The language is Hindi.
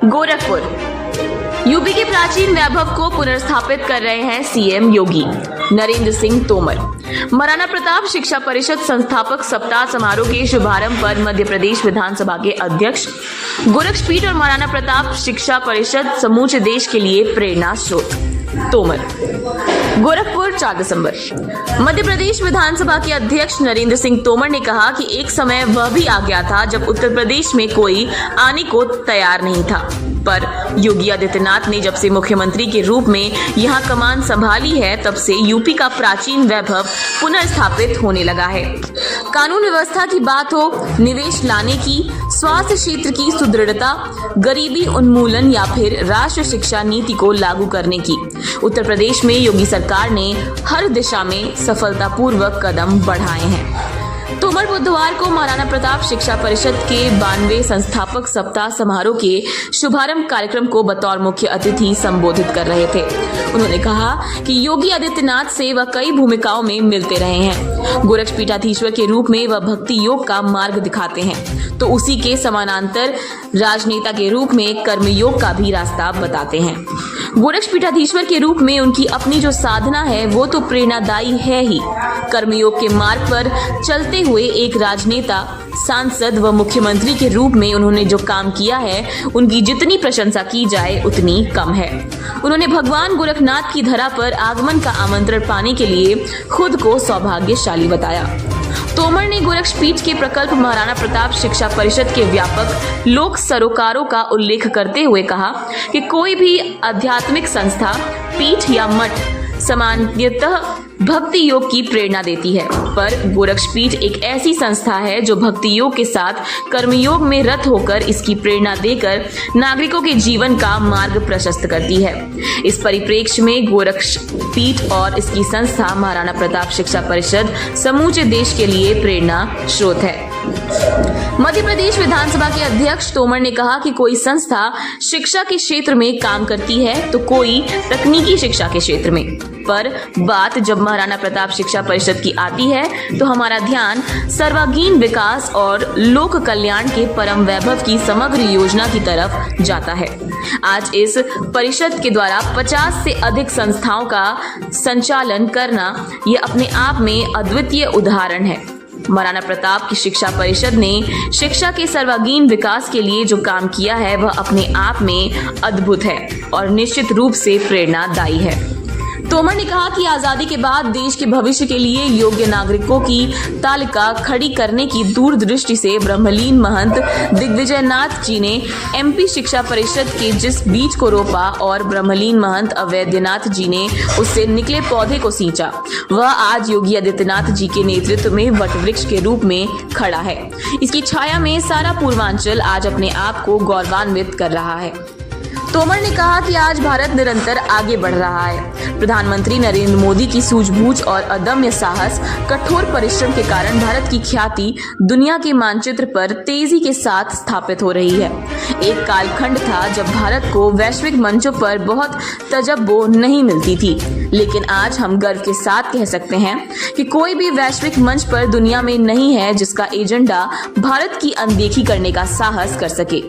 गोरखपुर यूपी के प्राचीन वैभव को पुनर्स्थापित कर रहे हैं सीएम योगी नरेंद्र सिंह तोमर। महाराणा प्रताप शिक्षा परिषद संस्थापक सप्ताह समारोह के शुभारंभ पर मध्य प्रदेश विधानसभा के अध्यक्ष गोरक्षपीठ और महाराणा प्रताप शिक्षा परिषद समूचे देश के लिए प्रेरणा स्रोत। तोमर गोरखपुर 4 दिसंबर। मध्य प्रदेश विधानसभा के अध्यक्ष नरेंद्र सिंह तोमर ने कहा कि एक समय वह भी आ गया था जब उत्तर प्रदेश में कोई आने को तैयार नहीं था, पर योगी आदित्यनाथ ने जब से मुख्यमंत्री के रूप में यहां कमान संभाली है तब से यूपी का प्राचीन वैभव पुनर्स्थापित होने लगा है। कानून व्यवस्था की बात हो, निवेश लाने की, स्वास्थ्य क्षेत्र की सुदृढ़ता, गरीबी उन्मूलन या फिर राष्ट्रीय शिक्षा नीति को लागू करने की, उत्तर प्रदेश में योगी सरकार ने हर दिशा में सफलतापूर्वक कदम बढ़ाए हैं। तोमर बुधवार को महाराणा प्रताप शिक्षा परिषद के 92वें संस्थापक सप्ताह समारोह के शुभारंभ कार्यक्रम को बतौर मुख्य अतिथि संबोधित कर रहे थे। उन्होंने कहा कि योगी आदित्यनाथ से वह कई भूमिकाओं में मिलते रहे हैं। गोरक्षपीठाधीश्वर के रूप में वह भक्ति योग का मार्ग दिखाते हैं, तो उसी के समानांतर राजनेता के रूप में कर्मयोग का भी रास्ता बताते हैं। गोरक्षपीठाधीश्वर के रूप में उनकी अपनी जो साधना है वो तो प्रेरणादायी है ही। कर्मयोग के मार्ग पर चलते हुए एक राजनेता, सांसद व मुख्यमंत्री के रूप में उन्होंने जो काम किया है उनकी जितनी प्रशंसा की जाए उतनी कम है। उन्होंने भगवान गोरखनाथ की धरा पर आगमन का आमंत्रण पाने के लिए खुद को सौभाग्यशाली बताया। तोमर ने गोरक्षपीठ के प्रकल्प महाराणा प्रताप शिक्षा परिषद के व्यापक लोक सरोकारों का उल्लेख करते हुए कहा कि कोई भी आध्यात्मिक संस्था, पीठ या मठ सामान्यतः भक्ति योग की प्रेरणा देती है, पर गोरक्षपीठ एक ऐसी संस्था है जो भक्ति योग के साथ कर्मयोग में रत होकर इसकी प्रेरणा देकर नागरिकों के जीवन का मार्ग प्रशस्त करती है। इस परिप्रेक्ष्य में गोरक्षपीठ और इसकी संस्था महाराणा प्रताप शिक्षा परिषद समूचे देश के लिए प्रेरणा स्रोत है। मध्य प्रदेश विधानसभा के अध्यक्ष तोमर ने कहा कि कोई संस्था शिक्षा के क्षेत्र में काम करती है तो कोई तकनीकी शिक्षा के क्षेत्र में, पर बात जब महाराणा प्रताप शिक्षा परिषद की आती है तो हमारा ध्यान सर्वांगीण विकास और लोक कल्याण के परम वैभव की समग्र योजना की तरफ जाता है। आज इस परिषद के द्वारा 50 से अधिक संस्थाओं का संचालन करना यह अपने आप में अद्वितीय उदाहरण है। महाराणा प्रताप की शिक्षा परिषद ने शिक्षा के सर्वांगीण विकास के लिए जो काम किया है वह अपने आप में अद्भुत है और निश्चित रूप से प्रेरणादायी है। तोमर ने कहा कि आजादी के बाद देश के भविष्य के लिए योग्य नागरिकों की तालिका खड़ी करने की दूरदृष्टि से ब्रह्मलीन महंत दिग्विजयनाथ जी ने एमपी शिक्षा परिषद के जिस बीज को रोपा और ब्रह्मलीन महंत अवैधनाथ जी ने उससे निकले पौधे को सींचा, वह आज योगी आदित्यनाथ जी के नेतृत्व में वटवृक्ष के रूप में खड़ा है। इसकी छाया में सारा पूर्वांचल आज अपने आप को गौरवान्वित कर रहा है। तोमर ने कहा कि आज भारत निरंतर आगे बढ़ रहा है। प्रधानमंत्री नरेंद्र मोदी की सूझबूझ और अदम्य साहस, कठोर परिश्रम के कारण भारत की ख्याति दुनिया के मानचित्र पर तेजी के साथ स्थापित हो रही है। एक कालखंड था जब भारत को वैश्विक मंचों पर बहुत तजब्बो नहीं मिलती थी, लेकिन आज हम गर्व के साथ कह सकते हैं कि कोई भी वैश्विक मंच पर दुनिया में नहीं है जिसका एजेंडा भारत की अनदेखी करने का साहस कर सके।